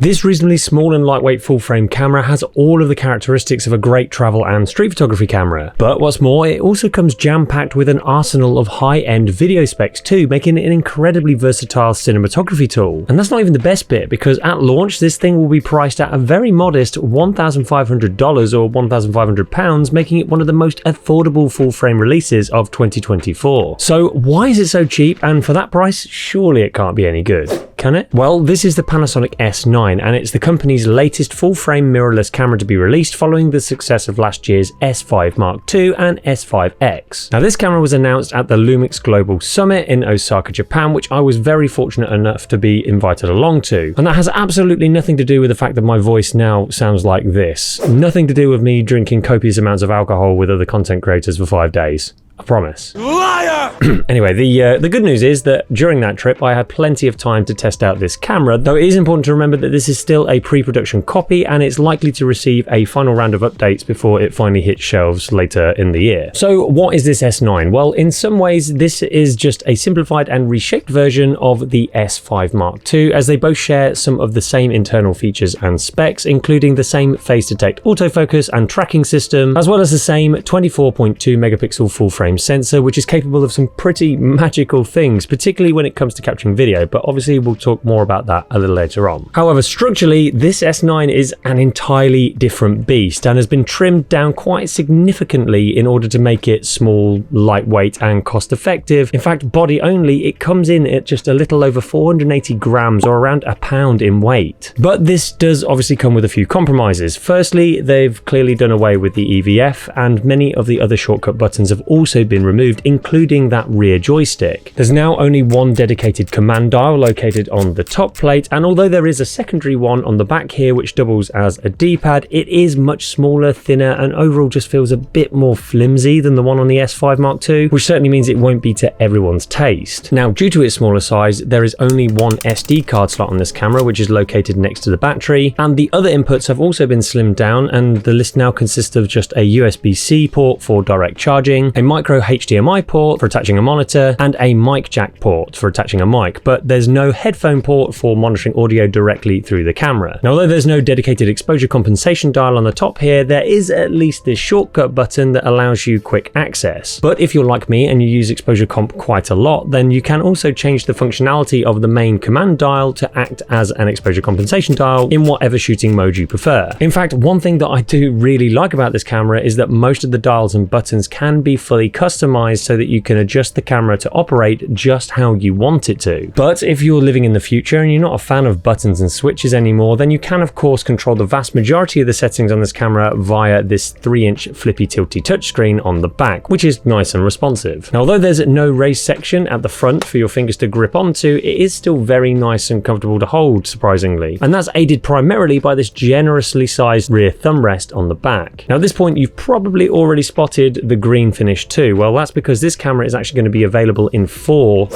This reasonably small and lightweight full-frame camera has all of the characteristics of a great travel and street photography camera. But what's more, it also comes jam-packed with an arsenal of high-end video specs too, making it an incredibly versatile cinematography tool. And that's not even the best bit, because at launch, this thing will be priced at a very modest $1,500 or £1,500, making it one of the most affordable full-frame releases of 2024. So why is it so cheap? And for that price, surely it can't be any good, can it? Well, this is the Panasonic S9, and it's the company's latest full-frame mirrorless camera to be released following the success of last year's S5 Mark II and S5X. Now, this camera was announced at the Lumix Global Summit in Osaka, Japan, which I was very fortunate enough to be invited along to. And that has absolutely nothing to do with the fact that my voice now sounds like this. Nothing to do with me drinking copious amounts of alcohol with other content creators for 5 days. I promise. Liar! Anyway, the good news is that during that trip, I had plenty of time to test out this camera, though it is important to remember that this is still a pre-production copy and it's likely to receive a final round of updates before it finally hits shelves later in the year. So what is this S9? Well, in some ways, this is just a simplified and reshaped version of the S5 Mark II, as they both share some of the same internal features and specs, including the same phase detect autofocus and tracking system, as well as the same 24.2 megapixel full-frame sensor, which is capable of some pretty magical things, particularly when it comes to capturing video, but obviously we'll talk more about that a little later on. However, structurally, this S9 is an entirely different beast and has been trimmed down quite significantly in order to make it small, lightweight, and cost-effective. In fact, body only, it comes in at just a little over 480 grams or around a pound in weight. But this does obviously come with a few compromises. Firstly, they've clearly done away with the EVF, and many of the other shortcut buttons have also been removed, including that rear joystick. There's now only one dedicated command dial located on the top plate, and although there is a secondary one on the back here which doubles as a D-pad, it is much smaller, thinner, and overall just feels a bit more flimsy than the one on the S5 Mark II, which certainly means it won't be to everyone's taste. Now, due to its smaller size, there is only one SD card slot on this camera, which is located next to the battery, and the other inputs have also been slimmed down, and the list now consists of just a USB-C port for direct charging, a micro HDMI port for attaching a monitor, and a mic jack port for attaching a mic, but there's no headphone port for monitoring audio directly through the camera. Now, although there's no dedicated exposure compensation dial on the top here, there is at least this shortcut button that allows you quick access. But if you're like me and you use exposure comp quite a lot, then you can also change the functionality of the main command dial to act as an exposure compensation dial in whatever shooting mode you prefer. In fact, one thing that I do really like about this camera is that most of the dials and buttons can be fully customized so that you can adjust the camera to operate just how you want it to. But if you're living in the future and you're not a fan of buttons and switches anymore, then you can of course control the vast majority of the settings on this camera via this 3-inch flippy tilty touchscreen on the back, which is nice and responsive. Now, although there's no raised section at the front for your fingers to grip onto, it is still very nice and comfortable to hold, surprisingly. And that's aided primarily by this generously sized rear thumb rest on the back. Now, at this point, you've probably already spotted the green finish too. Well, that's because this camera is actually going to be available in four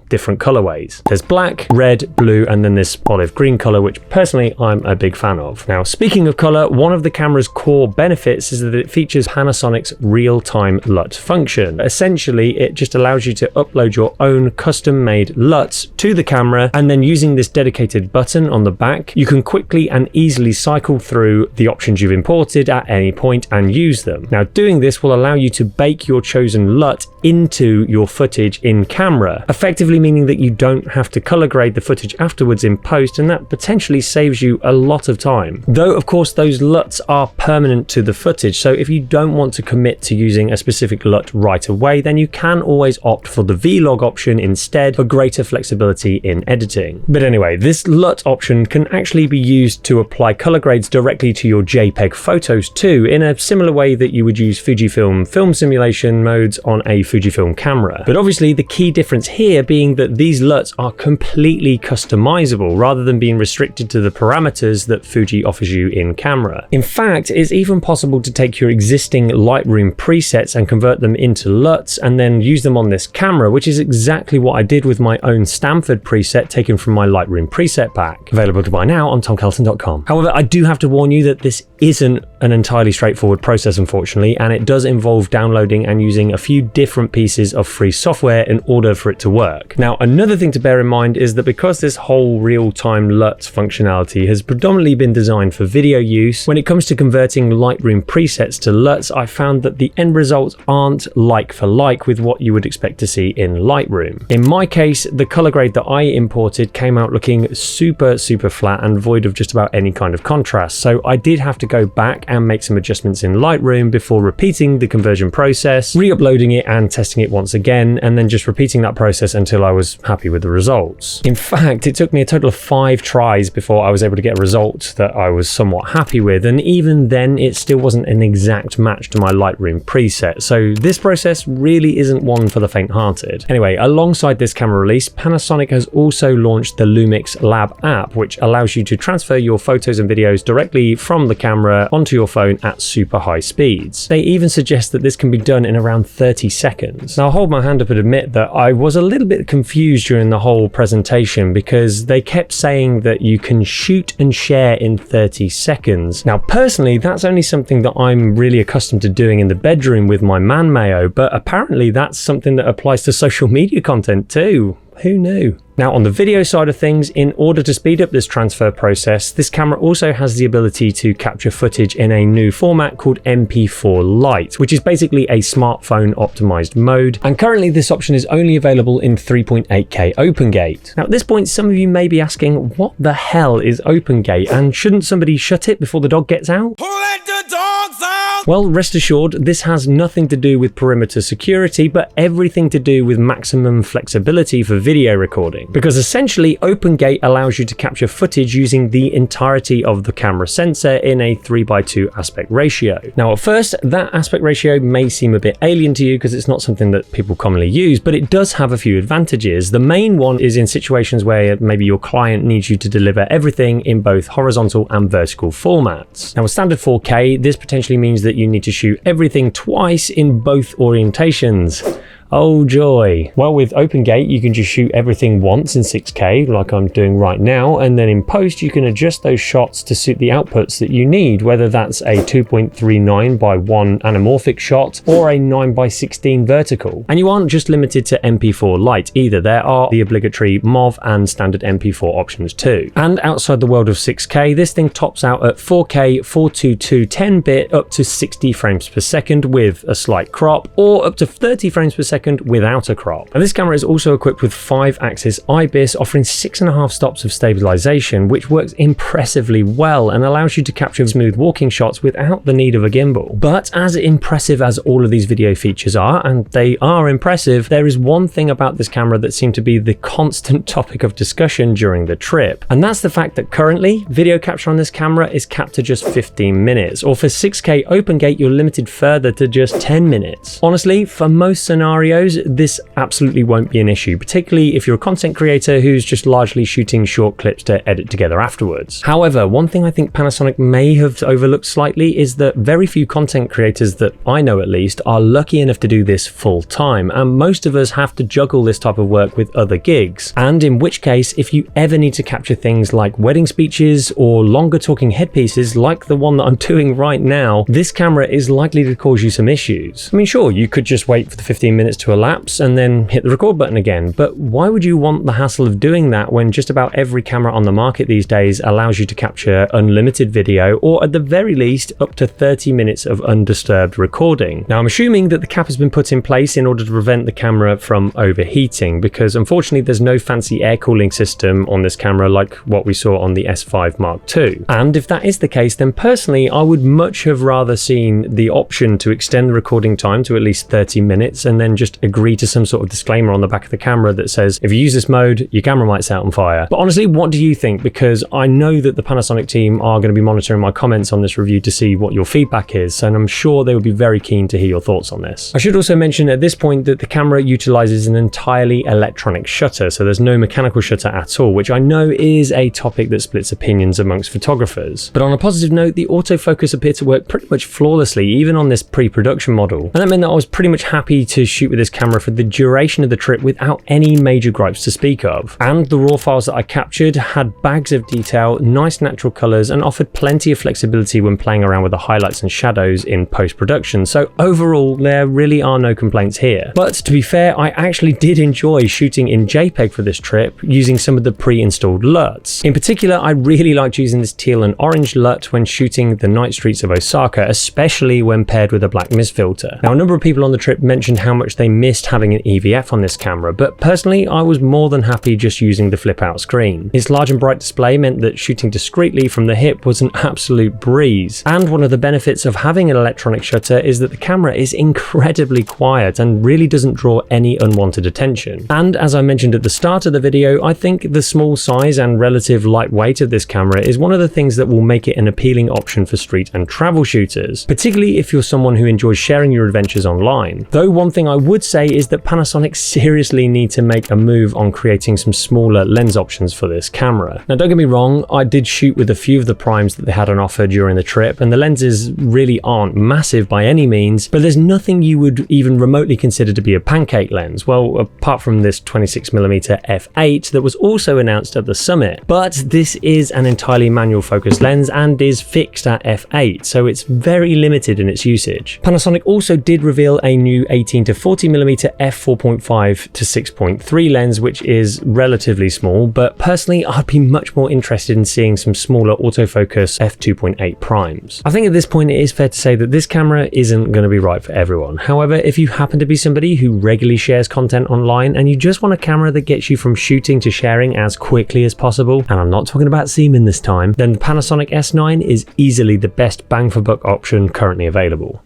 different colorways. There's black, red, blue, and then this olive green color, which personally I'm a big fan of. Now, speaking of color, one of the camera's core benefits is that it features Panasonic's real-time LUT function. Essentially, it just allows you to upload your own custom-made LUTs to the camera, and then using this dedicated button on the back, you can quickly and easily cycle through the options you've imported at any point and use them. Now, doing this will allow you to bake your chosen LUT into your footage in camera, effectively meaning that you don't have to color grade the footage afterwards in post, and that potentially saves you a lot of time. Though, of course, those LUTs are permanent to the footage, so if you don't want to commit to using a specific LUT right away, then you can always opt for the vlog option instead for greater flexibility in editing. But anyway, this LUT option can actually be used to apply color grades directly to your JPEG photos too, in a similar way that you would use Fujifilm film simulation modes on a Fujifilm camera. But obviously, the key difference here being that these LUTs are completely customizable rather than being restricted to the parameters that Fuji offers you in camera. In fact, it's even possible to take your existing Lightroom presets and convert them into LUTs and then use them on this camera, which is exactly what I did with my own Stanford preset taken from my Lightroom preset pack, available to buy now on tomcalton.com. However, I do have to warn you that this isn't an entirely straightforward process, unfortunately, and it does involve downloading and using a few different pieces of free software in order for it to work. Now, another thing to bear in mind is that because this whole real-time LUTs functionality has predominantly been designed for video use, when it comes to converting Lightroom presets to LUTs, I found that the end results aren't like for like with what you would expect to see in Lightroom. In my case, the color grade that I imported came out looking super flat and void of just about any kind of contrast, so I did have to go back and make some adjustments in Lightroom before repeating the conversion process, re-uploading it and testing it once again, and then just repeating that process until I was happy with the results. In fact, it took me a total of 5 tries before I was able to get a result that I was somewhat happy with, and even then it still wasn't an exact match to my Lightroom preset, so this process really isn't one for the faint-hearted. Anyway, alongside this camera release, Panasonic has also launched the Lumix Lab app, which allows you to transfer your photos and videos directly from the camera onto your phone at super high speeds. They even suggest that this can be done in around 30 seconds. Now, I'll hold my hand up and admit that I was a little bit confused during the whole presentation because they kept saying that you can shoot and share in 30 seconds. Now, personally, that's only something that I'm really accustomed to doing in the bedroom with my man mayo, but apparently that's something that applies to social media content too. Who knew? Now, on the video side of things, in order to speed up this transfer process, this camera also has the ability to capture footage in a new format called MP4 Lite, which is basically a smartphone optimized mode. And currently this option is only available in 3.8K OpenGate. Now, at this point, some of you may be asking, what the hell is OpenGate? And shouldn't somebody shut it before the dog gets out? Who let the dogs out? Well, rest assured, this has nothing to do with perimeter security, but everything to do with maximum flexibility for video recording. Because essentially, OpenGate allows you to capture footage using the entirety of the camera sensor in a 3:2 aspect ratio. Now, at first, that aspect ratio may seem a bit alien to you because it's not something that people commonly use, but it does have a few advantages. The main one is in situations where maybe your client needs you to deliver everything in both horizontal and vertical formats. Now, with standard 4K, this potentially means that you need to shoot everything twice in both orientations. Oh joy. Well, with OpenGate, you can just shoot everything once in 6K, like I'm doing right now, and then in post, you can adjust those shots to suit the outputs that you need, whether that's a 2.39 by 1 anamorphic shot or a 9:16 vertical. And you aren't just limited to MP4 Lite either. There are the obligatory MOV and standard MP4 options too. And outside the world of 6K, this thing tops out at 4K 422 10-bit up to 60 frames per second with a slight crop, or up to 30 frames per second without a crop. And this camera is also equipped with 5-axis IBIS, offering 6.5 stops of stabilization, which works impressively well and allows you to capture smooth walking shots without the need of a gimbal. But as impressive as all of these video features are, and they are impressive, there is one thing about this camera that seemed to be the constant topic of discussion during the trip, and that's the fact that currently video capture on this camera is capped to just 15 minutes, or for 6K OpenGate you're limited further to just 10 minutes. Honestly, for most scenarios, this absolutely won't be an issue, particularly if you're a content creator who's just largely shooting short clips to edit together afterwards. However, one thing I think Panasonic may have overlooked slightly is that very few content creators that I know at least are lucky enough to do this full time, and most of us have to juggle this type of work with other gigs. And in which case, if you ever need to capture things like wedding speeches or longer talking headpieces like the one that I'm doing right now, this camera is likely to cause you some issues. I mean, sure, you could just wait for the 15 minutes to elapse and then hit the record button again, but why would you want the hassle of doing that when just about every camera on the market these days allows you to capture unlimited video, or at the very least up to 30 minutes of undisturbed recording? Now, I'm assuming that the cap has been put in place in order to prevent the camera from overheating, because unfortunately there's no fancy air cooling system on this camera like what we saw on the S5 Mark II. And if that is the case, then personally I would much have rather seen the option to extend the recording time to at least 30 minutes and then just agree to some sort of disclaimer on the back of the camera that says, if you use this mode, your camera might set on fire. But honestly, what do you think? Because I know that the Panasonic team are going to be monitoring my comments on this review to see what your feedback is, and I'm sure they would be very keen to hear your thoughts on this. I should also mention at this point that the camera utilizes an entirely electronic shutter, so there's no mechanical shutter at all, which I know is a topic that splits opinions amongst photographers. But on a positive note, the autofocus appeared to work pretty much flawlessly, even on this pre-production model. And that meant that I was pretty much happy to shoot with this camera for the duration of the trip without any major gripes to speak of. And the raw files that I captured had bags of detail, nice natural colors, and offered plenty of flexibility when playing around with the highlights and shadows in post-production. So overall, there really are no complaints here. But to be fair, I actually did enjoy shooting in JPEG for this trip using some of the pre-installed LUTs. In particular, I really liked using this teal and orange LUT when shooting the night streets of Osaka, especially when paired with a black mist filter. Now, a number of people on the trip mentioned how much they missed having an EVF on this camera, but personally, I was more than happy just using the flip out screen. Its large and bright display meant that shooting discreetly from the hip was an absolute breeze. And one of the benefits of having an electronic shutter is that the camera is incredibly quiet and really doesn't draw any unwanted attention. And as I mentioned at the start of the video, I think the small size and relative lightweight of this camera is one of the things that will make it an appealing option for street and travel shooters, particularly if you're someone who enjoys sharing your adventures online. Though one thing I would say is that Panasonic seriously need to make a move on creating some smaller lens options for this camera. Now, don't get me wrong, I did shoot with a few of the primes that they had on offer during the trip, and the lenses really aren't massive by any means, but there's nothing you would even remotely consider to be a pancake lens, well, apart from this 26mm f8 that was also announced at the summit. But this is an entirely manual focus lens and is fixed at f8, so it's very limited in its usage. Panasonic also did reveal a new 18 to 40mm f4.5 to 6.3 lens, which is relatively small, but personally I'd be much more interested in seeing some smaller autofocus f2.8 primes. I think at this point it is fair to say that this camera isn't going to be right for everyone. However, if you happen to be somebody who regularly shares content online and you just want a camera that gets you from shooting to sharing as quickly as possible, and I'm not talking about semen this time, then the Panasonic S9 is easily the best bang for buck option currently available.